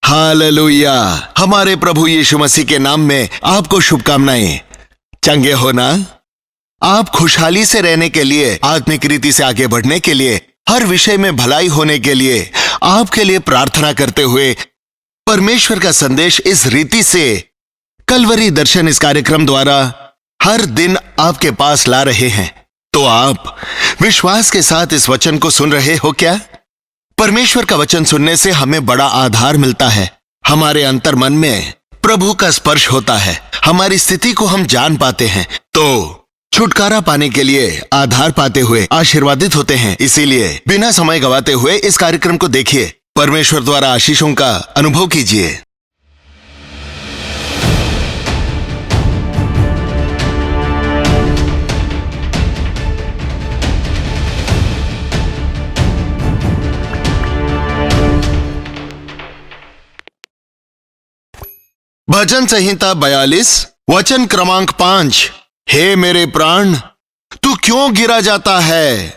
Hallelujah. हमारे प्रभु यीशु मसीह के नाम में आपको शुभकामनाएं। चंगे हो ना? आप खुशहाली से रहने के लिए, आत्मिक रीति से आगे बढ़ने के लिए, हर विषय में भलाई होने के लिए आपके लिए प्रार्थना करते हुए परमेश्वर का संदेश इस रीति से कलवरी दर्शन इस कार्यक्रम द्वारा हर दिन आपके पास ला रहे हैं। तो आप विश्वास के साथ इस वचन को सुन रहे हो क्या? परमेश्वर का वचन सुनने से हमें बड़ा आधार मिलता है। हमारे अंतर मन में प्रभु का स्पर्श होता है, हमारी स्थिति को हम जान पाते हैं, तो छुटकारा पाने के लिए आधार पाते हुए आशीर्वादित होते हैं। इसीलिए बिना समय गवाते हुए इस कार्यक्रम को देखिए, परमेश्वर द्वारा आशीषों का अनुभव कीजिए। भजन संहिता 42 वचन क्रमांक 5। हे मेरे प्राण, तू क्यों गिरा जाता है?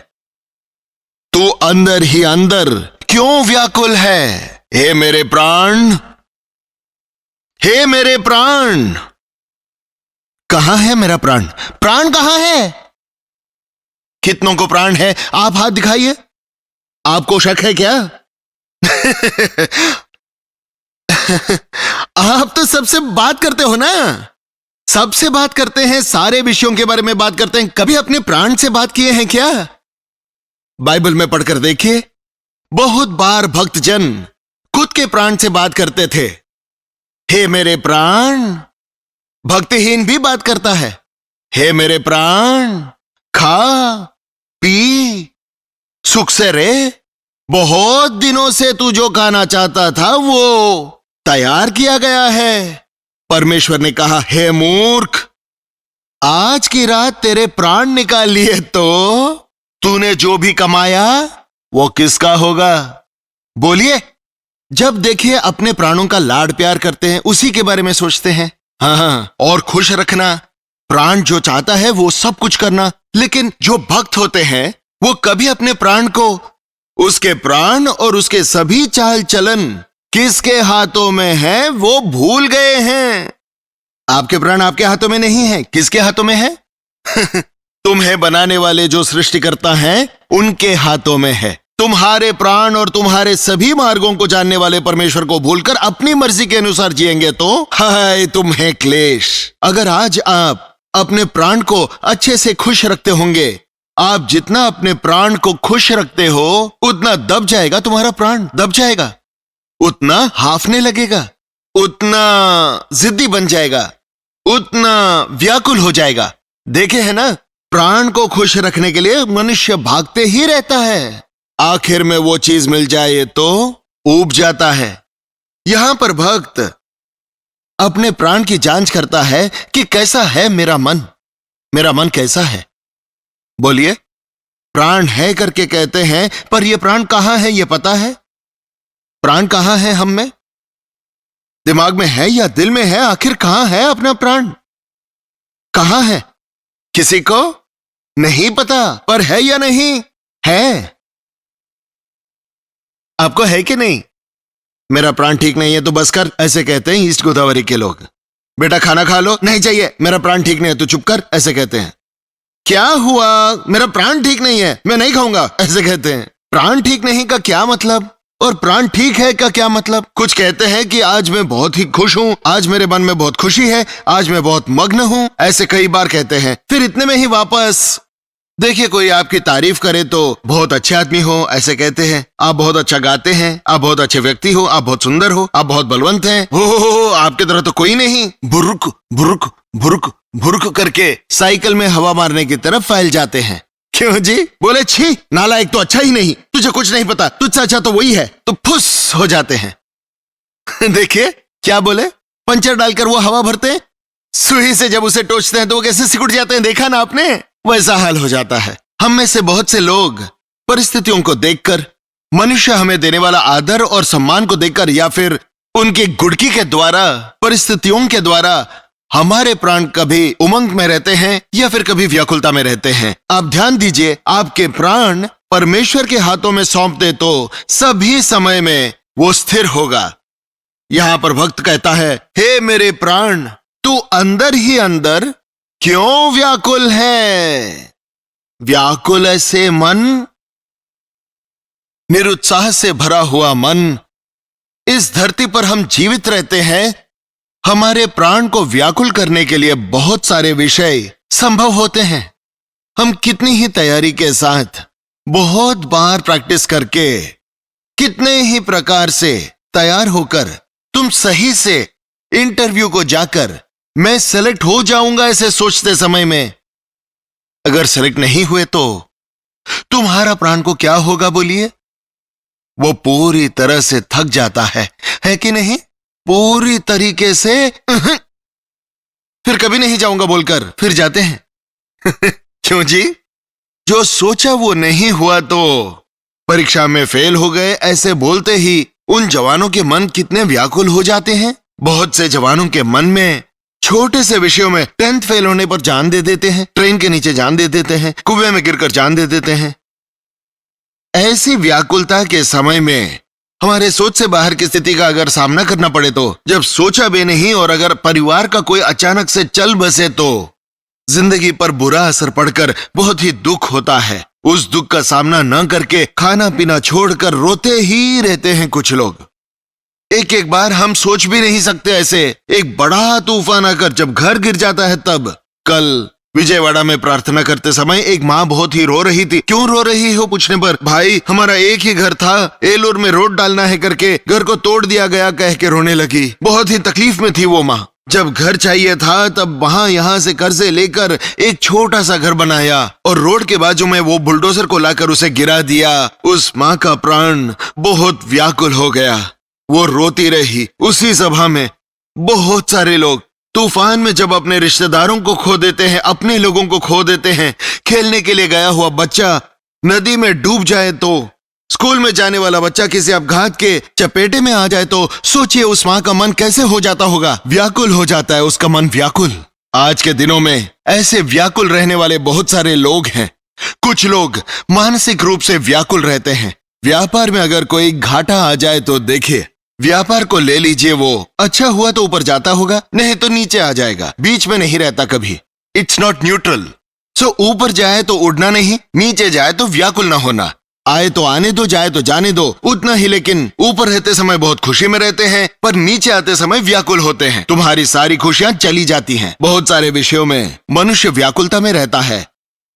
तू अंदर ही अंदर क्यों व्याकुल है? हे मेरे प्राण, हे मेरे प्राण, कहां है मेरा प्राण? प्राण कहां है? कितनों को प्राण है? आप हाथ दिखाइए। आपको शक है क्या? आप तो सबसे बात करते हो ना, सबसे बात करते हैं, सारे विषयों के बारे में बात करते हैं। कभी अपने प्राण से बात किए हैं क्या? बाइबल में पढ़कर देखिए, बहुत बार भक्तजन खुद के प्राण से बात करते थे। हे मेरे प्राण, भक्तिहीन भी बात करता है। हे मेरे प्राण, खा पी सुख से रहे। बहुत दिनों से तू जो खाना चाहता था वो तैयार किया गया है। परमेश्वर ने कहा, हे मूर्ख, आज की रात तेरे प्राण निकाल लिए तो तूने जो भी कमाया वो किसका होगा? बोलिए। जब देखिए अपने प्राणों का लाड प्यार करते हैं, उसी के बारे में सोचते हैं। हाँ, और खुश रखना, प्राण जो चाहता है वो सब कुछ करना। लेकिन जो भक्त होते हैं वो कभी अपने प्राण को, उसके प्राण और उसके सभी चाल चलन किसके हाथों में है वो भूल गए हैं। आपके प्राण आपके हाथों में नहीं है, किसके हाथों में है? तुम्हें बनाने वाले जो सृष्टिकर्ता हैं उनके हाथों में है। तुम्हारे प्राण और तुम्हारे सभी मार्गों को जानने वाले परमेश्वर को भूलकर अपनी मर्जी के अनुसार जिएंगे तो हाय तुम्हें क्लेश। अगर आज आप अपने प्राण को अच्छे से खुश रखते होंगे, आप जितना अपने प्राण को खुश रखते हो उतना दब जाएगा तुम्हारा प्राण, दब जाएगा, उतना हाफने लगेगा, उतना जिद्दी बन जाएगा, उतना व्याकुल हो जाएगा। देखे है ना, प्राण को खुश रखने के लिए मनुष्य भागते ही रहता है, आखिर में वो चीज मिल जाए तो ऊब जाता है। यहां पर भक्त अपने प्राण की जांच करता है कि कैसा है मेरा मन, मेरा मन कैसा है। बोलिए। प्राण है करके कहते हैं, पर यह प्राण कहां है ये पता है? प्राण कहां है हम में? दिमाग में है या दिल में है? आखिर कहां है अपना प्राण? कहां है? किसी को नहीं पता, पर है या नहीं है? आपको है कि नहीं? मेरा प्राण ठीक नहीं है तो बस कर, ऐसे कहते हैं ईस्ट गोदावरी के लोग। बेटा खाना खा लो, नहीं चाहिए, मेरा प्राण ठीक नहीं है तो चुप कर, ऐसे कहते हैं। क्या हुआ? मेरा प्राण ठीक नहीं है, मैं नहीं खाऊंगा, ऐसे कहते हैं। प्राण ठीक नहीं का क्या मतलब? और प्राण ठीक है का क्या मतलब? कुछ कहते हैं कि आज मैं बहुत ही खुश हूं, आज मेरे मन में बहुत खुशी है, आज मैं बहुत मग्न हूं, ऐसे कई बार कहते हैं। फिर इतने में ही वापस देखिए कोई आपकी तारीफ करे तो बहुत अच्छे आदमी हो, ऐसे कहते हैं। आप बहुत अच्छा गाते हैं, आप बहुत अच्छे व्यक्ति हो, आप बहुत सुंदर हो, आप बहुत बलवंत हैं, हो आपके तरह तो कोई नहीं। बुरुक बुरुक बुरुक बुरुक करके साइकिल में हवा मारने की तरफ फैल जाते हैं। क्यों जी? बोले छी नालायक, तो अच्छा ही नहीं, तुझे कुछ नहीं पता, तुझसे अच्छा तो वही है, तो फुस हो जाते हैं। देखिए क्या बोले, पंचर डालकर वो हवा भरते हैं, सुई से जब उसे टोचते हैं तो वो कैसे सिकुड़ जाते हैं, देखा ना आपने? वैसा हाल हो जाता है। हम में से बहुत से लोग परिस्थितियों को देखकर, मनुष्य हमें देने वाला आदर और सम्मान को देखकर, या फिर उनकी गुड़की के द्वारा, परिस्थितियों के द्वारा हमारे प्राण कभी उमंग में रहते हैं या फिर कभी व्याकुलता में रहते हैं। आप ध्यान दीजिए, आपके प्राण परमेश्वर के हाथों में सौंप दे तो सभी समय में वो स्थिर होगा। यहां पर भक्त कहता है, हे मेरे प्राण, तू अंदर ही अंदर क्यों व्याकुल है? व्याकुल ऐसे मन, निरुत्साह से भरा हुआ मन। इस धरती पर हम जीवित रहते हैं, हमारे प्राण को व्याकुल करने के लिए बहुत सारे विषय संभव होते हैं। हम कितनी ही तैयारी के साथ, बहुत बार प्रैक्टिस करके, कितने ही प्रकार से तैयार होकर तुम सही से इंटरव्यू को जाकर मैं सेलेक्ट हो जाऊंगा ऐसे सोचते समय में अगर सेलेक्ट नहीं हुए तो तुम्हारा प्राण को क्या होगा बोलिए? वो पूरी तरह से थक जाता है कि नहीं? पूरी तरीके से फिर कभी नहीं जाऊंगा बोलकर फिर जाते हैं। क्यों जी? जो सोचा वो नहीं हुआ तो परीक्षा में फेल हो गए ऐसे बोलते ही उन जवानों के मन कितने व्याकुल हो जाते हैं। बहुत से जवानों के मन में छोटे से विषयों में 10th फेल होने पर जान दे देते हैं, ट्रेन के नीचे जान दे देते हैं, कुएं में गिरकर जान दे देते हैं। ऐसी व्याकुलता के समय में हमारे सोच से बाहर की स्थिति का अगर सामना करना पड़े तो, जब सोचा भी नहीं और अगर परिवार का कोई अचानक से चल बसे तो जिंदगी पर बुरा असर पड़कर बहुत ही दुख होता है। उस दुख का सामना न करके खाना पीना छोड़कर रोते ही रहते हैं कुछ लोग। एक एक बार हम सोच भी नहीं सकते ऐसे एक बड़ा तूफान आकर जब घर गिर जाता है तब। कल विजयवाड़ा में प्रार्थना करते समय एक माँ बहुत ही रो रही थी। क्यों रो रही हो पूछने पर, भाई हमारा एक ही घर था, एलोर में रोड डालना है करके घर को तोड़ दिया गया कह के रोने लगी। बहुत ही तकलीफ में थी वो माँ। जब घर चाहिए था तब वहां यहां से कर्जे लेकर एक छोटा सा घर बनाया और रोड के बाजू में वो बुलडोजर को लाकर उसे गिरा दिया। उस माँ का प्राण बहुत व्याकुल हो गया, वो रोती रही। उसी सभा में बहुत सारे लोग तूफान में जब अपने रिश्तेदारों को खो देते हैं, अपने लोगों को खो देते हैं, खेलने के लिए गया हुआ बच्चा नदी में डूब जाए तो, स्कूल में जाने वाला बच्चा किसी अपघात के चपेटे में आ जाए तो सोचिए उस मां का मन कैसे हो जाता होगा। व्याकुल हो जाता है उसका मन, व्याकुल। आज के दिनों में ऐसे व्याकुल रहने वाले बहुत सारे लोग हैं। कुछ लोग मानसिक रूप से व्याकुल रहते हैं। व्यापार में अगर कोई घाटा आ जाए तो देखिए, व्यापार को ले लीजिए, वो अच्छा हुआ तो ऊपर जाता होगा, नहीं तो नीचे आ जाएगा, बीच में नहीं रहता कभी। It's not neutral. सो ऊपर जाए तो उड़ना नहीं, नीचे जाए तो व्याकुल ना होना। आए तो आने दो, जाए तो जाने दो, उतना ही। लेकिन ऊपर रहते समय बहुत खुशी में रहते हैं, पर नीचे आते समय व्याकुल होते हैं। तुम्हारी सारी खुशियां चली जाती हैं। बहुत सारे विषयों में मनुष्य व्याकुलता में रहता है।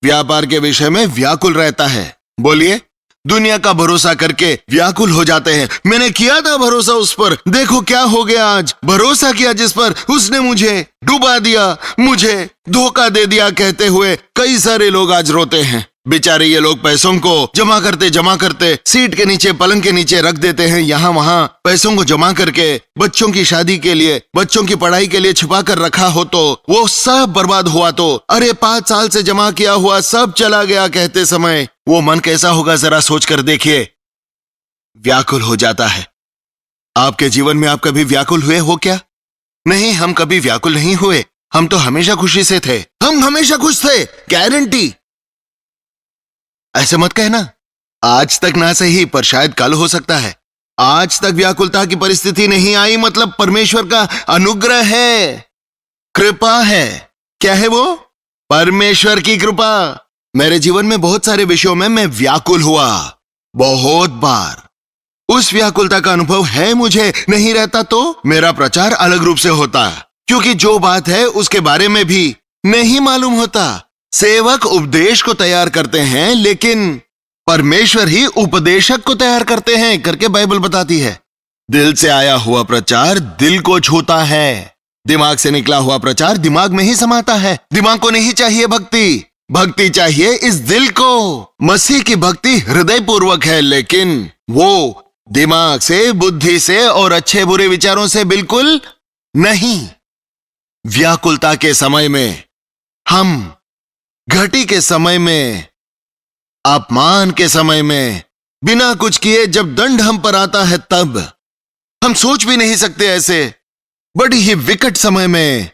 व्यापार के विषय में व्याकुल रहता है। बोलिए, दुनिया का भरोसा करके व्याकुल हो जाते हैं। मैंने किया था भरोसा उस पर, देखो क्या हो गया आज। भरोसा किया जिस पर, उसने मुझे डुबा दिया, मुझे धोखा दे दिया कहते हुए कई सारे लोग आज रोते हैं। बेचारे ये लोग पैसों को जमा करते सीट के नीचे, पलंग के नीचे रख देते हैं। यहाँ वहां पैसों को जमा करके बच्चों की शादी के लिए, बच्चों की पढ़ाई के लिए छुपा कर रखा हो तो वो सब बर्बाद हुआ तो, अरे 5 साल से जमा किया हुआ सब चला गया कहते समय वो मन कैसा होगा जरा सोच कर देखिए। व्याकुल हो जाता है। आपके जीवन में आप कभी व्याकुल हुए हो क्या? नहीं, हम कभी व्याकुल नहीं हुए। हम तो हमेशा खुशी से थे। हम हमेशा खुश थे, गारंटी। ऐसे मत कहना। आज तक ना सही पर शायद कल हो सकता है। आज तक व्याकुलता की परिस्थिति नहीं आई मतलब परमेश्वर का अनुग्रह है, कृपा है। क्या है वो? परमेश्वर की कृपा। मेरे जीवन में बहुत सारे विषयों में मैं व्याकुल हुआ, बहुत बार। उस व्याकुलता का अनुभव है मुझे, नहीं रहता तो मेरा प्रचार अलग रूप से होता, क्योंकि जो बात है उसके बारे में भी नहीं मालूम होता। सेवक उपदेश को तैयार करते हैं लेकिन परमेश्वर ही उपदेशक को तैयार करते हैं करके बाइबल बताती है। दिल से आया हुआ प्रचार दिल को छूता है, दिमाग से निकला हुआ प्रचार दिमाग में ही समाता है। दिमाग को नहीं चाहिए भक्ति, भक्ति चाहिए इस दिल को। मसीह की भक्ति हृदय पूर्वक है, लेकिन वो दिमाग से, बुद्धि से और अच्छे बुरे विचारों से बिल्कुल नहीं। व्याकुलता के समय में, हम घटी के समय में, अपमान के समय में, बिना कुछ किए जब दंड हम पर आता है तब हम सोच भी नहीं सकते। ऐसे बड़ी ही विकट समय में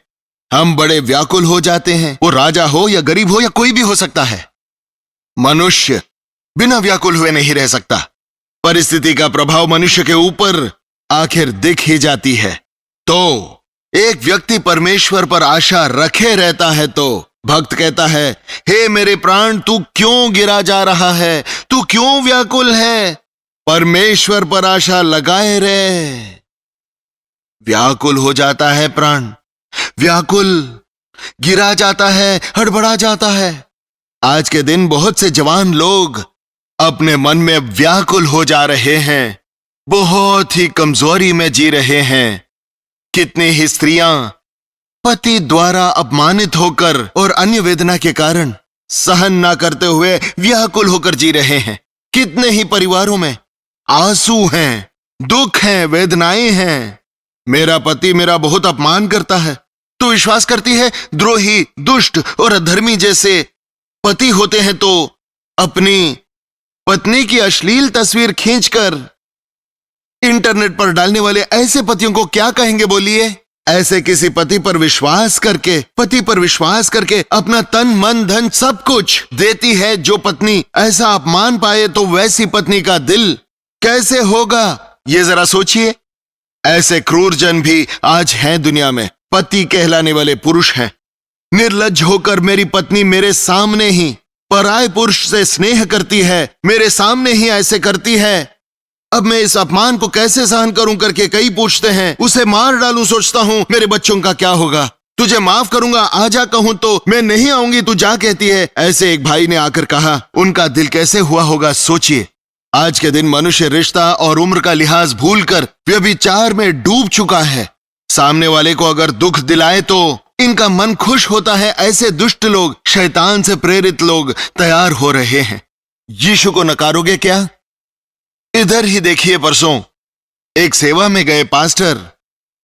हम बड़े व्याकुल हो जाते हैं। वो राजा हो या गरीब हो या कोई भी हो सकता है। मनुष्य बिना व्याकुल हुए नहीं रह सकता। परिस्थिति का प्रभाव मनुष्य के ऊपर आखिर दिख ही जाती है। तो एक व्यक्ति परमेश्वर पर आशा रखे रहता है तो भक्त कहता है, हे मेरे प्राण, तू क्यों गिरा जा रहा है, तू क्यों व्याकुल है, परमेश्वर पर आशा लगाए रहे। व्याकुल हो जाता है प्राण, व्याकुल, गिरा जाता है, हड़बड़ा जाता है। आज के दिन बहुत से जवान लोग अपने मन में व्याकुल हो जा रहे हैं, बहुत ही कमजोरी में जी रहे हैं। कितनी ही स्त्रियां पति द्वारा अपमानित होकर और अन्य वेदना के कारण सहन ना करते हुए व्याकुल होकर जी रहे हैं। कितने ही परिवारों में आंसू हैं, दुख हैं, वेदनाएं हैं। मेरा पति मेरा बहुत अपमान करता है। तो विश्वास करती है द्रोही, दुष्ट और अधर्मी जैसे पति होते हैं तो अपनी पत्नी की अश्लील तस्वीर खींचकर इंटरनेट पर डालने वाले ऐसे पतियों को क्या कहेंगे बोलिए। ऐसे किसी पति पर विश्वास करके अपना तन मन धन सब कुछ देती है जो पत्नी ऐसा अपमान पाए, तो वैसी पत्नी का दिल कैसे होगा, ये जरा सोचिए। ऐसे क्रूर जन भी आज हैं दुनिया में। पति कहलाने वाले पुरुष हैं। निर्लज्ज होकर मेरी पत्नी मेरे सामने ही पराये पुरुष से स्नेह करती है, मेरे सामने ही ऐसे करती है। अब मैं इस अपमान को कैसे सहन करूं करके कई पूछते हैं। उसे मार डालूं सोचता हूं, मेरे बच्चों का क्या होगा। तुझे माफ करूंगा, आजा कहूं तो मैं नहीं आऊंगी, तू जा कहती है। ऐसे एक भाई ने आकर कहा, उनका दिल कैसे हुआ होगा सोचिए। आज के दिन मनुष्य रिश्ता और उम्र का लिहाज भूलकर व्यभिचार में डूब चुका है। सामने वाले को अगर दुख दिलाए तो इनका मन खुश होता है। ऐसे दुष्ट लोग, शैतान से प्रेरित लोग तैयार हो रहे हैं। यीशु को नकारोगे क्या? इधर ही देखिए, परसों एक सेवा में गए पास्टर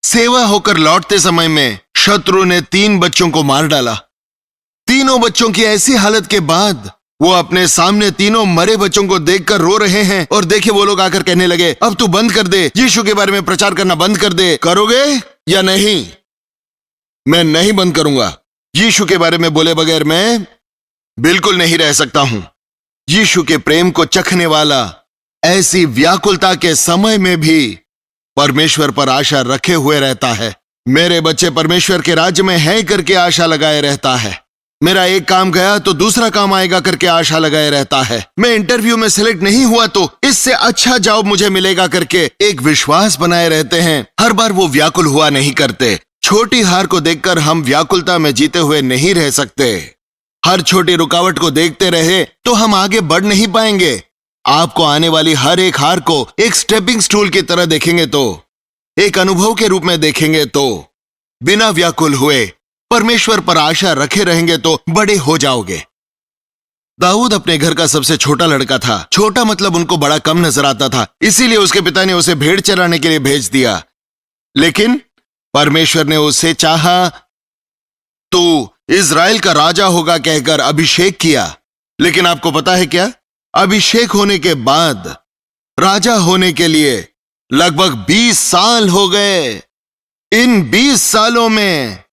सेवा होकर लौटते समय में शत्रु ने 3 बच्चों को मार डाला। तीनों बच्चों की ऐसी हालत के बाद वो अपने सामने तीनों मरे बच्चों को देखकर रो रहे हैं। और देखिए वो लोग आकर कहने लगे, अब तू बंद कर दे, यीशु के बारे में प्रचार करना बंद कर दे। करोगे या नहीं? मैं नहीं बंद करूंगा। यीशु के बारे में बोले बगैर मैं बिल्कुल नहीं रह सकता हूं। यीशु के प्रेम को चखने वाला ऐसी व्याकुलता के समय में भी परमेश्वर पर आशा रखे हुए रहता है। मेरे बच्चे परमेश्वर के राज्य में हैं करके आशा लगाए रहता है। मेरा एक काम गया तो दूसरा काम आएगा करके आशा लगाए रहता है। मैं इंटरव्यू में सिलेक्ट नहीं हुआ तो इससे अच्छा जॉब मुझे मिलेगा करके एक विश्वास बनाए रहते हैं। हर बार वो व्याकुल हुआ नहीं करते। छोटी हार को देखकर हम व्याकुलता में जीते हुए नहीं रह सकते। हर छोटी रुकावट को देखते रहे तो हम आगे बढ़ नहीं पाएंगे। आपको आने वाली हर एक हार को एक स्टेपिंग स्टूल की तरह देखेंगे तो, एक अनुभव के रूप में देखेंगे तो, बिना व्याकुल हुए परमेश्वर पर आशा रखे रहेंगे तो बड़े हो जाओगे। दाऊद अपने घर का सबसे छोटा लड़का था। छोटा मतलब उनको बड़ा कम नजर आता था, इसीलिए उसके पिता ने उसे भेड़ चराने के लिए भेज दिया। लेकिन परमेश्वर ने उसे चाहा तो इज़राइल का राजा होगा कहकर अभिषेक किया। लेकिन आपको पता है क्या? अभिषेक होने के बाद राजा होने के लिए लगभग 20 साल हो गए। इन 20 सालों में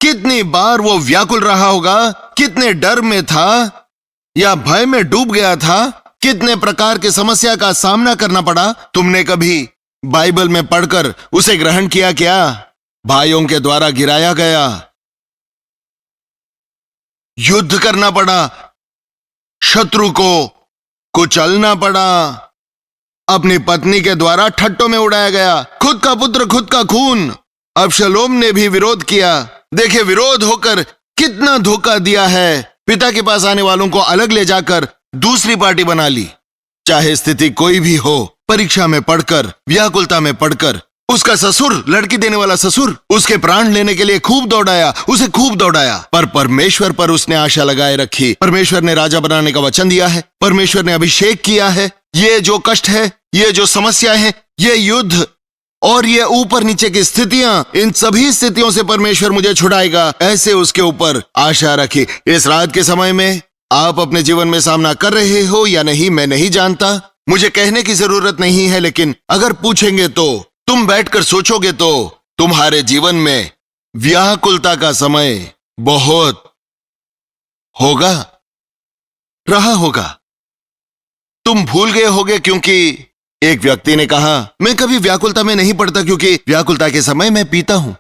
कितनी बार वो व्याकुल रहा होगा, कितने डर में था या भय में डूब गया था, कितने प्रकार की समस्या का सामना करना पड़ा। तुमने कभी बाइबल में पढ़कर उसे ग्रहण किया क्या? भाइयों के द्वारा गिराया गया, युद्ध करना पड़ा, शत्रु को कुचलना पड़ा, अपनी पत्नी के द्वारा ठट्टों में उड़ाया गया, खुद का पुत्र खुद का खून। अबशलोम ने भी विरोध किया। देखिए विरोध होकर कितना धोखा दिया है। पिता के पास आने वालों को अलग ले जाकर दूसरी पार्टी बना ली। चाहे स्थिति कोई भी हो, परीक्षा में पढ़कर, व्याकुलता में पढ़कर, उसका ससुर, लड़की देने वाला ससुर, उसके प्राण लेने के लिए खूब दौड़ाया, उसे खूब दौड़ाया, पर परमेश्वर पर उसने आशा लगाए रखी। परमेश्वर ने राजा बनाने का वचन दिया है, परमेश्वर ने अभिषेक किया है। ये जो कष्ट है, ये जो समस्या है, ये युद्ध और ये ऊपर नीचे की स्थितियां, इन सभी स्थितियों से परमेश्वर मुझे छुड़ाएगा, ऐसे उसके ऊपर आशा रखी। इस रात के समय में आप अपने जीवन में सामना कर रहे हो या नहीं मैं नहीं जानता, मुझे कहने की जरूरत नहीं है, लेकिन अगर पूछेंगे तो, तुम बैठकर सोचोगे तो तुम्हारे जीवन में व्याकुलता का समय बहुत होगा, रहा होगा। तुम भूल गए होगे क्योंकि एक व्यक्ति ने कहा, मैं कभी व्याकुलता में नहीं पड़ता क्योंकि व्याकुलता के समय मैं पीता हूं।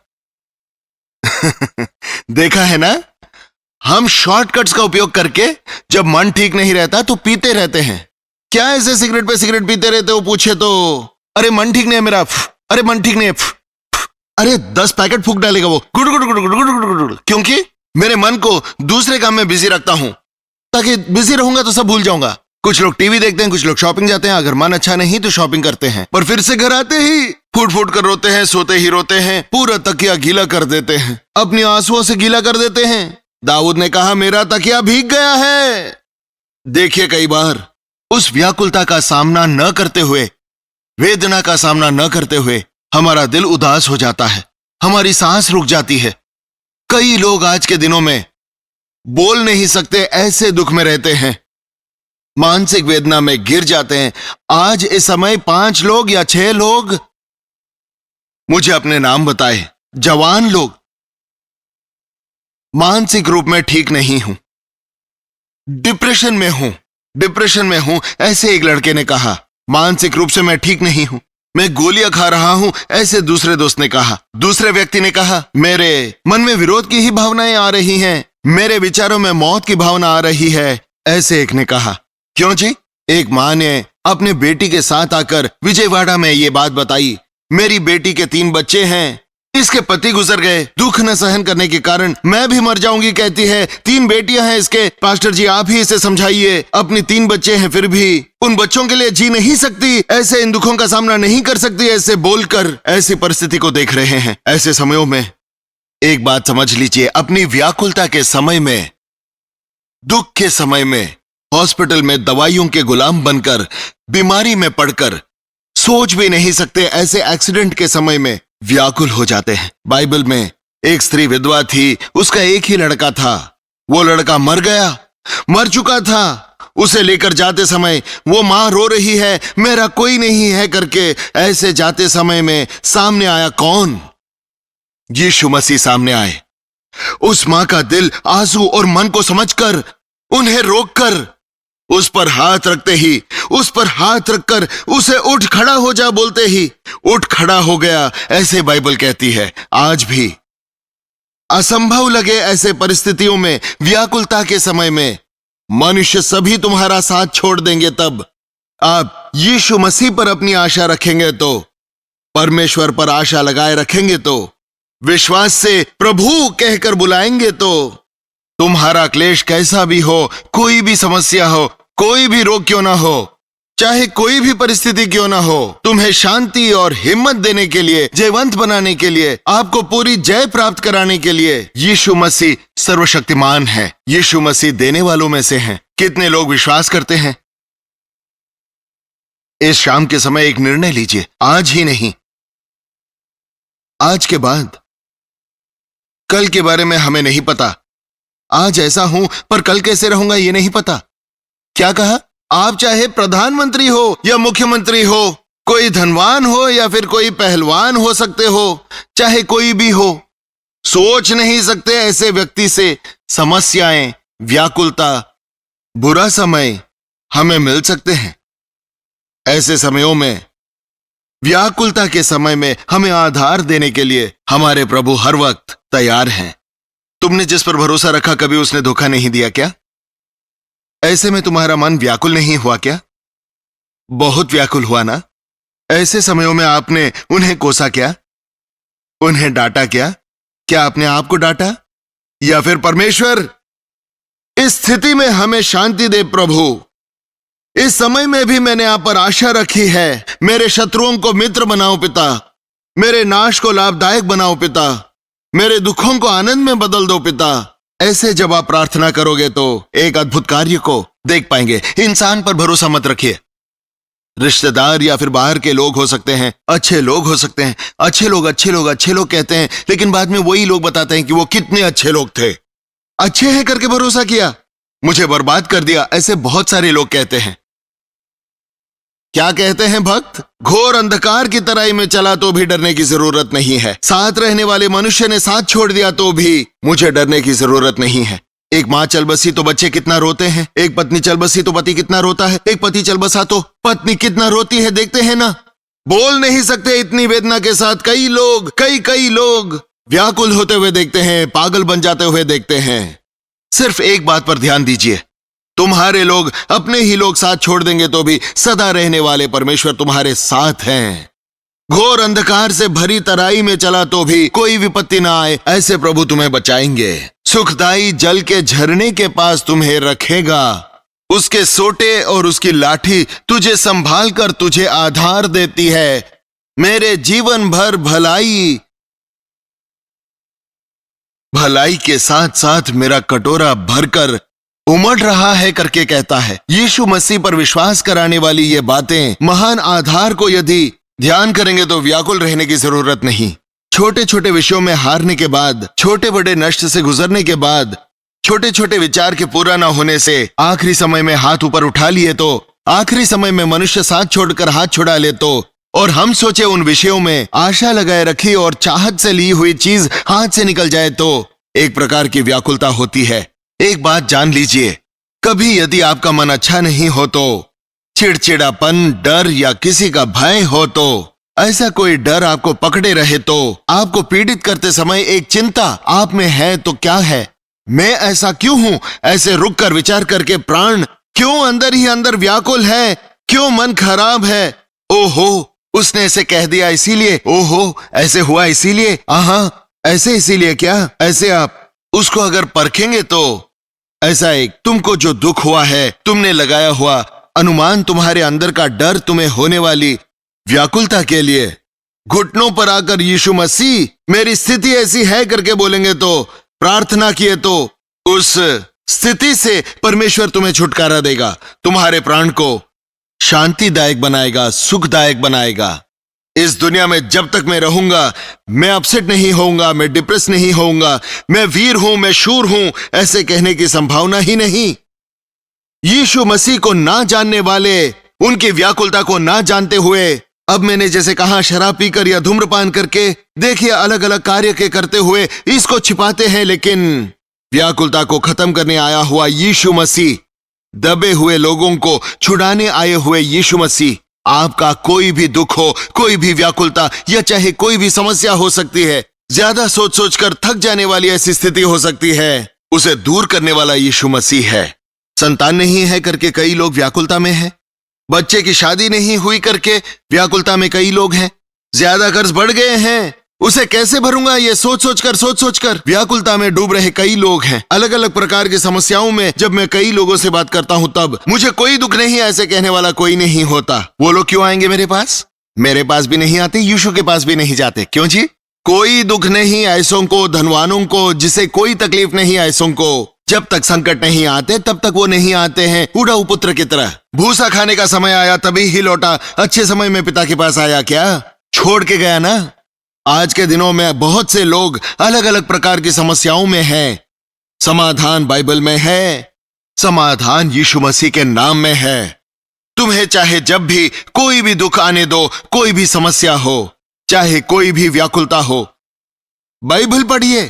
देखा है ना, हम शॉर्टकट्स का उपयोग करके जब मन ठीक नहीं रहता तो पीते रहते हैं। क्या ऐसे सिगरेट पे सिगरेट पीते रहते हो? पूछे तो अरे मन ठीक नहीं है मेरा, अरे मन ठीक नहीं है, अरे 10 पैकेट फूंक डालेगा वो, good good good good good good good, क्योंकि मेरे मन को दूसरे काम में बिजी रखता हूं, ताकि बिजी रहूंगा तो सब भूल जाऊंगा। कुछ लोग टीवी देखते हैं, कुछ लोग शॉपिंग जाते हैं, अगर मन अच्छा नहीं तो शॉपिंग करते हैं, पर फिर से घर आते ही फूट फूट कर रोते हैं, सोते ही रोते हैं, पूरा तकिया गीला कर देते हैं, अपनी आंसुओं से गीला कर देते हैं। दाऊद ने कहा, मेरा तकिया भीग गया है। देखिए, कई बार उस व्याकुलता का सामना न करते हुए, वेदना का सामना न करते हुए हमारा दिल उदास हो जाता है, हमारी सांस रुक जाती है। कई लोग आज के दिनों में बोल नहीं सकते, ऐसे दुख में रहते हैं, मानसिक वेदना में गिर जाते हैं। आज इस समय 5 लोग या 6 लोग मुझे अपने नाम बताए, जवान लोग, मानसिक रूप में ठीक नहीं हूं, डिप्रेशन में हूं, ऐसे एक लड़के ने कहा। मानसिक रूप से मैं ठीक नहीं हूं, मैं गोलियां खा रहा हूं, ऐसे दूसरे दोस्त ने कहा। दूसरे व्यक्ति ने कहा, मेरे मन में विरोध की ही भावनाएं आ रही हैं, मेरे विचारों में मौत की भावना आ रही है, ऐसे एक ने कहा। क्यों जी? एक मां ने अपने बेटी के साथ आकर विजयवाड़ा में ये बात बताई, मेरी बेटी के 3 बच्चे हैं, इसके पति गुजर गए, दुख न सहन करने के कारण मैं भी मर जाऊंगी, कहती है। 3 बेटियां हैं इसके, पास्टर जी आप ही इसे समझाइए, अपनी 3 बच्चे हैं फिर भी उन बच्चों के लिए जी नहीं सकती, ऐसे इन दुखों का सामना नहीं कर सकती, ऐसे बोलकर ऐसी परिस्थिति को देख रहे हैं। ऐसे समयों में एक बात समझ लीजिए, अपनी व्याकुलता के समय में, दुख के समय में, हॉस्पिटल में दवाइयों के गुलाम बनकर, बीमारी में पड़कर, सोच भी नहीं सकते, ऐसे एक्सीडेंट के समय में व्याकुल हो जाते हैं। बाइबल में एक स्त्री विधवा थी, उसका एक ही लड़का था, वो लड़का मर गया, मर चुका था। उसे लेकर जाते समय वो मां रो रही है, मेरा कोई नहीं है करके। ऐसे जाते समय में सामने आया कौन? यीशु मसीह सामने आए। उस मां का दिल आंसू और मन को समझकर, उन्हें रोककर, उस पर हाथ रखते ही, उस पर हाथ रखकर उसे उठ खड़ा हो जा बोलते ही उठ खड़ा हो गया। ऐसे बाइबल कहती है। आज भी असंभव लगे ऐसे परिस्थितियों में, व्याकुलता के समय में, मनुष्य सभी तुम्हारा साथ छोड़ देंगे, तब आप यीशु मसीह पर अपनी आशा रखेंगे तो, परमेश्वर पर आशा लगाए रखेंगे तो, विश्वास से प्रभु कहकर बुलाएंगे तो, तुम्हारा क्लेश कैसा भी हो, कोई भी समस्या हो, कोई भी रोग क्यों ना हो, चाहे कोई भी परिस्थिति क्यों ना हो, तुम्हें शांति और हिम्मत देने के लिए, जयवंत बनाने के लिए, आपको पूरी जय प्राप्त कराने के लिए यीशु मसीह सर्वशक्तिमान है। यीशु मसीह देने वालों में से हैं। कितने लोग विश्वास करते हैं? इस शाम के समय एक निर्णय लीजिए, आज ही नहीं, आज के बाद। कल के बारे में हमें नहीं पता, आज ऐसा हूं पर कल कैसे रहूंगा ये नहीं पता। क्या कहा? आप चाहे प्रधानमंत्री हो या मुख्यमंत्री हो, कोई धनवान हो या फिर कोई पहलवान हो सकते हो, चाहे कोई भी हो, सोच नहीं सकते ऐसे व्यक्ति से समस्याएं, व्याकुलता, बुरा समय हमें मिल सकते हैं। ऐसे समयों में, व्याकुलता के समय में हमें आधार देने के लिए हमारे प्रभु हर वक्त तैयार हैं। तुमने जिस पर भरोसा रखा, कभी उसने धोखा नहीं दिया क्या? ऐसे में तुम्हारा मन व्याकुल नहीं हुआ क्या? बहुत व्याकुल हुआ ना? ऐसे समयों में आपने उन्हें कोसा क्या? उन्हें डांटा क्या? क्या आपने आप को डांटा या फिर परमेश्वर? इस स्थिति में हमें शांति दे प्रभु, इस समय में भी मैंने आप पर आशा रखी है, मेरे शत्रुओं को मित्र बनाओ पिता, मेरे नाश को लाभदायक बनाओ पिता, मेरे दुखों को आनंद में बदल दो पिता। ऐसे जब आप प्रार्थना करोगे तो एक अद्भुत कार्य को देख पाएंगे। इंसान पर भरोसा मत रखिए। रिश्तेदार या फिर बाहर के लोग हो सकते हैं, अच्छे लोग हो सकते हैं, अच्छे लोग कहते हैं, लेकिन बाद में वही लोग बताते हैं कि वो कितने अच्छे लोग थे। अच्छे हैं करके भरोसा किया, मुझे बर्बाद कर दिया, ऐसे बहुत सारे लोग कहते हैं। क्या कहते हैं भक्त? घोर अंधकार की तराई में चला तो भी डरने की जरूरत नहीं है, साथ रहने वाले मनुष्य ने साथ छोड़ दिया तो भी मुझे डरने की जरूरत नहीं है। एक माँ चल बसी तो बच्चे कितना रोते हैं, एक पत्नी चल बसी तो पति कितना रोता है, एक पति चल बसा तो पत्नी कितना रोती है, देखते हैं ना। बोल नहीं सकते इतनी वेदना के साथ कई लोग व्याकुल होते हुए देखते हैं, पागल बन जाते हुए देखते हैं। सिर्फ एक बात पर ध्यान दीजिए, तुम्हारे लोग अपने ही लोग साथ छोड़ देंगे तो भी सदा रहने वाले परमेश्वर तुम्हारे साथ हैं। घोर अंधकार से भरी तराई में चला तो भी कोई विपत्ति ना आए, ऐसे प्रभु तुम्हें बचाएंगे। सुखदाई जल के झरने के पास तुम्हें रखेगा, उसके सोटे और उसकी लाठी तुझे संभाल कर तुझे आधार देती है। मेरे जीवन भर भलाई के साथ साथ मेरा कटोरा भरकर उमड़ रहा है करके कहता है। यीशु मसीह पर विश्वास कराने वाली ये बातें, महान आधार को यदि ध्यान करेंगे तो व्याकुल रहने की जरूरत नहीं। छोटे छोटे विषयों में हारने के बाद, छोटे बड़े नष्ट से गुजरने के बाद, छोटे छोटे विचार के पूरा ना होने से आखिरी समय में हाथ ऊपर उठा लिए तो, आखिरी समय में मनुष्य साथ छोड़कर हाथ छुड़ा ले तो, और हम सोचे उन विषयों में आशा लगाए रखी और चाहत से ली हुई चीज हाथ से निकल जाए तो एक प्रकार की व्याकुलता होती है। एक बात जान लीजिए, कभी यदि आपका मन अच्छा नहीं हो तो, चिड़चिड़ापन, डर या किसी का भय हो तो, ऐसा कोई डर आपको पकड़े रहे तो, आपको पीड़ित करते समय एक चिंता आप में है तो क्या है, मैं ऐसा क्यों हूं, ऐसे रुक कर विचार करके प्राण क्यों अंदर ही अंदर व्याकुल है, क्यों मन खराब है, ओहो उसने ऐसे कह दिया इसीलिए, ओहो ऐसे हुआ इसीलिए, हाँ ऐसे इसीलिए क्या, ऐसे आप उसको अगर परखेंगे तो ऐसा एक तुमको जो दुख हुआ है, तुमने लगाया हुआ अनुमान, तुम्हारे अंदर का डर, तुम्हें होने वाली व्याकुलता के लिए घुटनों पर आकर यीशु मसीह मेरी स्थिति ऐसी है करके बोलेंगे तो, प्रार्थना किए तो उस स्थिति से परमेश्वर तुम्हें छुटकारा देगा, तुम्हारे प्राण को शांतिदायक बनाएगा, सुखदायक बनाएगा। इस दुनिया में जब तक मैं रहूंगा मैं अपसेट नहीं होऊंगा, मैं डिप्रेस नहीं होऊंगा, मैं वीर हूं, मैं शूर हूं, ऐसे कहने की संभावना ही नहीं। यीशु मसीह को ना जानने वाले, उनकी व्याकुलता को ना जानते हुए, अब मैंने जैसे कहा शराब पीकर या धूम्रपान करके, देखिए अलग अलग कार्य के करते हुए इसको छिपाते हैं, लेकिन व्याकुलता को खत्म करने आया हुआ यीशु मसीह, दबे हुए लोगों को छुड़ाने आए हुए यीशु मसीह, आपका कोई भी दुख हो, कोई भी व्याकुलता या चाहे कोई भी समस्या हो सकती है, ज्यादा सोच सोचकर थक जाने वाली ऐसी स्थिति हो सकती है, उसे दूर करने वाला यीशु मसीह है। संतान नहीं है करके कई लोग व्याकुलता में हैं, बच्चे की शादी नहीं हुई करके व्याकुलता में कई लोग हैं, ज्यादा कर्ज बढ़ गए हैं, उसे कैसे भरूंगा ये सोच सोचकर व्याकुलता में डूब रहे कई लोग हैं। अलग अलग प्रकार की समस्याओं में जब मैं कई लोगों से बात करता हूं तब मुझे कोई दुख नहीं, ऐसे कहने वाला कोई नहीं होता। वो लोग क्यों आएंगे मेरे पास? मेरे पास भी नहीं आते, यीशु के पास भी नहीं जाते। क्यों जी? कोई दुख नहीं ऐसों को, धनवानों को, जिसे कोई तकलीफ नहीं ऐसों को। जब तक संकट नहीं आते तब तक वो नहीं आते हैं। उड़ाऊ पुत्र की तरह भूसा खाने का समय आया तभी ही लौटा, अच्छे समय में पिता के पास आया क्या? छोड़ के गया ना। आज के दिनों में बहुत से लोग अलग अलग प्रकार की समस्याओं में हैं। समाधान बाइबल में है, समाधान यीशु मसीह के नाम में है। तुम्हें चाहे जब भी कोई भी दुख आने दो, कोई भी समस्या हो, चाहे कोई भी व्याकुलता हो, बाइबल पढ़िए,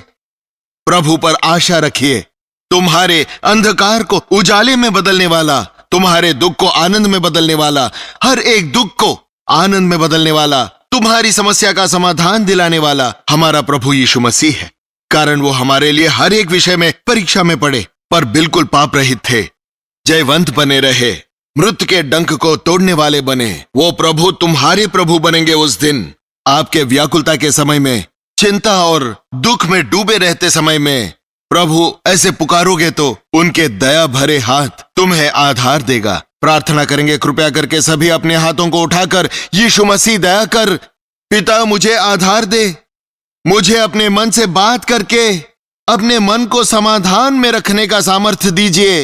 प्रभु पर आशा रखिए। तुम्हारे अंधकार को उजाले में बदलने वाला, तुम्हारे दुख को आनंद में बदलने वाला, हर एक दुख को आनंद में बदलने वाला, तुम्हारी समस्या का समाधान दिलाने वाला हमारा प्रभु यीशु मसीह है। कारण वो हमारे लिए हर एक विषय में परीक्षा में पड़े पर बिल्कुल पाप रहित थे, जयवंत बने रहे, मृत्यु के डंक को तोड़ने वाले बने। वो प्रभु तुम्हारे प्रभु बनेंगे उस दिन। आपके व्याकुलता के समय में, चिंता और दुख में डूबे रहते समय में प्रभु ऐसे पुकारोगे तो उनके दया भरे हाथ तुम्हें आधार देगा। प्रार्थना करेंगे, कृपया करके सभी अपने हाथों को उठाकर, यीशु मसीह दया कर, पिता मुझे आधार दे, मुझे अपने मन से बात करके अपने मन को समाधान में रखने का सामर्थ्य दीजिए।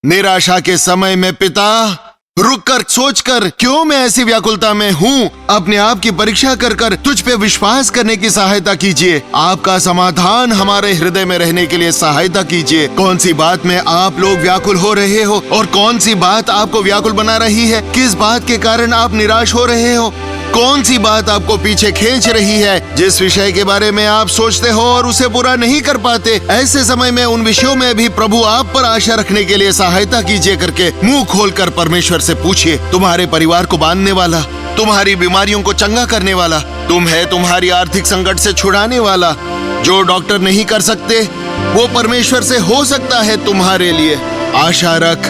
निराशा के समय में पिता रुककर सोचकर क्यों मैं ऐसी व्याकुलता में हूं, अपने आप की परीक्षा कर कर तुझ पे विश्वास करने की सहायता कीजिए। आपका समाधान हमारे हृदय में रहने के लिए सहायता कीजिए। कौन सी बात में आप लोग व्याकुल हो रहे हो और कौन सी बात आपको व्याकुल बना रही है, किस बात के कारण आप निराश हो रहे हो, कौन सी बात आपको पीछे खींच रही है, जिस विषय के बारे में आप सोचते हो और उसे पूरा नहीं कर पाते। ऐसे समय में उन विषयों में भी प्रभु आप पर आशा रखने के लिए सहायता कीजिए करके मुंह खोलकर परमेश्वर से पूछिए। तुम्हारे परिवार को बांधने वाला, तुम्हारी बीमारियों को चंगा करने वाला, तुम्हारी आर्थिक संकट से छुड़ाने वाला, जो डॉक्टर नहीं कर सकते वो परमेश्वर से हो सकता है तुम्हारे लिए। आशा रख,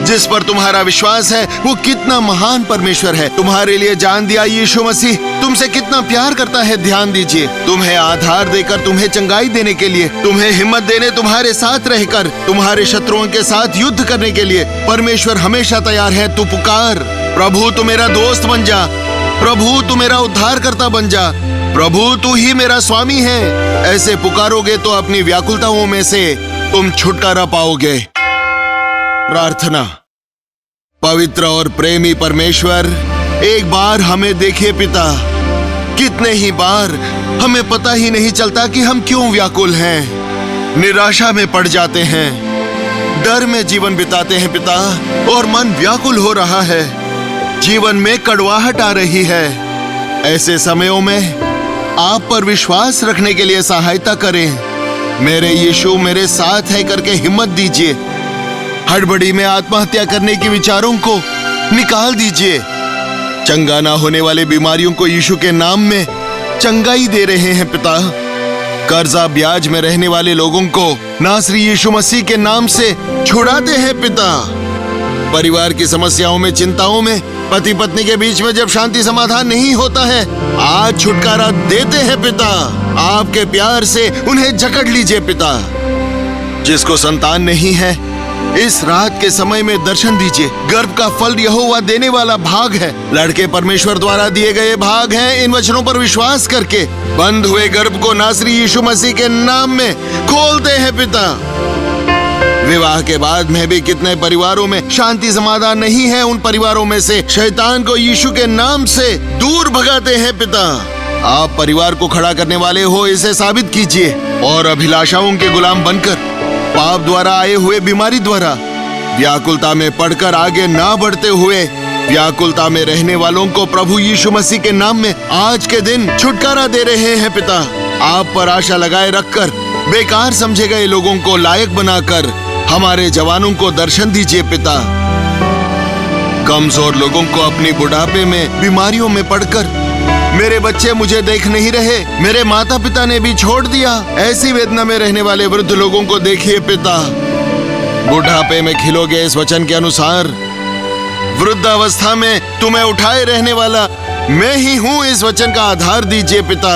जिस पर तुम्हारा विश्वास है वो कितना महान परमेश्वर है। तुम्हारे लिए जान दिया यीशु मसीह तुमसे कितना प्यार करता है, ध्यान दीजिए। तुम्हें आधार देकर, तुम्हें चंगाई देने के लिए, तुम्हें हिम्मत देने, तुम्हारे साथ रहकर, तुम्हारे शत्रुओं के साथ युद्ध करने के लिए परमेश्वर हमेशा तैयार है। तू पुकार, प्रभु तू मेरा दोस्त बन जा, प्रभु तू मेरा उद्धारकर्ता बन जा, प्रभु तू ही मेरा स्वामी है। ऐसे पुकारोगे तो अपनी व्याकुलताओं में से तुम छुटकारा पाओगे। प्रार्थना। पवित्र और प्रेमी परमेश्वर, एक बार हमें देखिए पिता। कितने ही बार हमें पता ही नहीं चलता कि हम क्यों व्याकुल हैं, निराशा में पड़ जाते हैं, डर में जीवन बिताते हैं पिता, और मन व्याकुल हो रहा है, जीवन में कड़वाहट आ रही है। ऐसे समयों में आप पर विश्वास रखने के लिए सहायता करें। मेरे यीशु मेरे साथ है करके हिम्मत दीजिए। हड़बड़ी में आत्महत्या करने के विचारों को निकाल दीजिए। चंगा ना होने वाले बीमारियों को यीशु के नाम में चंगाई दे रहे हैं पिता। कर्जा ब्याज में रहने वाले लोगों को नासरी यीशु मसीह के नाम से छुड़ाते हैं पिता। परिवार की समस्याओं में, चिंताओं में, पति पत्नी के बीच में जब शांति समाधान नहीं होता है, आज छुटकारा देते हैं पिता। आपके प्यार से उन्हें जकड़ लीजिए पिता। जिसको संतान नहीं है, इस रात के समय में दर्शन दीजिए। गर्भ का फल यहोवा देने वाला भाग है, लड़के परमेश्वर द्वारा दिए गए भाग हैं। इन वचनों पर विश्वास करके बंद हुए गर्भ को नासरी यीशु मसीह के नाम में खोलते हैं पिता। विवाह के बाद में भी कितने परिवारों में शांति समाधान नहीं है, उन परिवारों में से शैतान को यीशु के नाम से दूर भगाते हैं पिता। आप परिवार को खड़ा करने वाले हो, इसे साबित कीजिए। और अभिलाषाओं के गुलाम बनकर, पाप द्वारा आए हुए बीमारी द्वारा व्याकुलता में पड़कर आगे ना बढ़ते हुए, व्याकुलता में रहने वालों को प्रभु यीशु मसीह के नाम में आज के दिन छुटकारा दे रहे हैं पिता। आप पर आशा लगाए रखकर बेकार समझे गए लोगों को लायक बनाकर हमारे जवानों को दर्शन दीजिए पिता। कमजोर लोगों को अपनी बुढ़ापे में बीमारियों में पड़कर, मेरे बच्चे मुझे देख नहीं रहे, मेरे माता पिता ने भी छोड़ दिया, ऐसी वेदना में रहने वाले वृद्ध लोगों को देखिए पिता। बुढ़ापे में खिलोगे इस वचन के अनुसार, वृद्धावस्था में तुम्हें उठाए रहने वाला मैं ही हूं, इस वचन का आधार दीजिए पिता।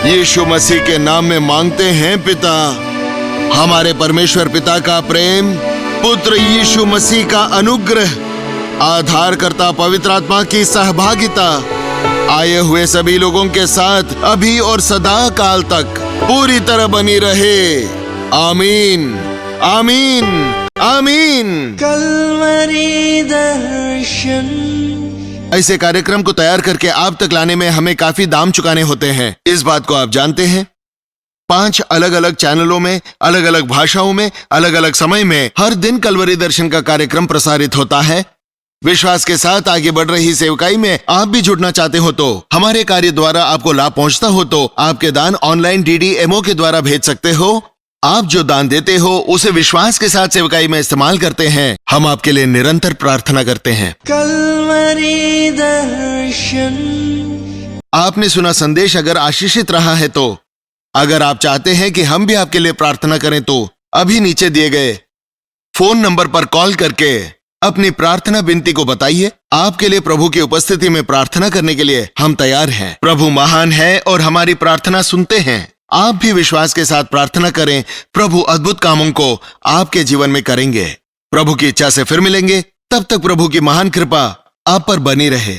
यीशु मसीह के नाम में मांगते हैं पिता। हमारे परमेश्वर पिता का प्रेम, पुत्र यीशु मसीह का अनुग्रह, आधारकर्ता पवित्र आत्मा की सहभागिता आए हुए सभी लोगों के साथ अभी और सदा काल तक पूरी तरह बनी रहे। आमीन, आमीन, आमीन। कलवरी दर्शन। ऐसे कार्यक्रम को तैयार करके आप तक लाने में हमें काफी दाम चुकाने होते हैं, इस बात को आप जानते हैं। 5 अलग अलग चैनलों में, अलग अलग भाषाओं में, अलग अलग समय में हर दिन कलवरी दर्शन का कार्यक्रम प्रसारित होता है। विश्वास के साथ आगे बढ़ रही सेवकाई में आप भी जुड़ना चाहते हो तो, हमारे कार्य द्वारा आपको लाभ पहुंचता हो तो आपके दान ऑनलाइन DDMO के द्वारा भेज सकते हो। आप जो दान देते हो उसे विश्वास के साथ सेवकाई में इस्तेमाल करते हैं। हम आपके लिए निरंतर प्रार्थना करते हैं। कलवरी दर्शन। आपने सुना संदेश अगर आशीषित रहा है तो, अगर आप चाहते हैं कि हम भी आपके लिए प्रार्थना करें तो अभी नीचे दिए गए फोन नंबर पर कॉल करके अपनी प्रार्थना विनती को बताइए। आपके लिए प्रभु की उपस्थिति में प्रार्थना करने के लिए हम तैयार हैं। प्रभु महान है और हमारी प्रार्थना सुनते हैं। आप भी विश्वास के साथ प्रार्थना करें, प्रभु अद्भुत कामों को आपके जीवन में करेंगे। प्रभु की इच्छा से फिर मिलेंगे, तब तक प्रभु की महान कृपा आप पर बनी रहे।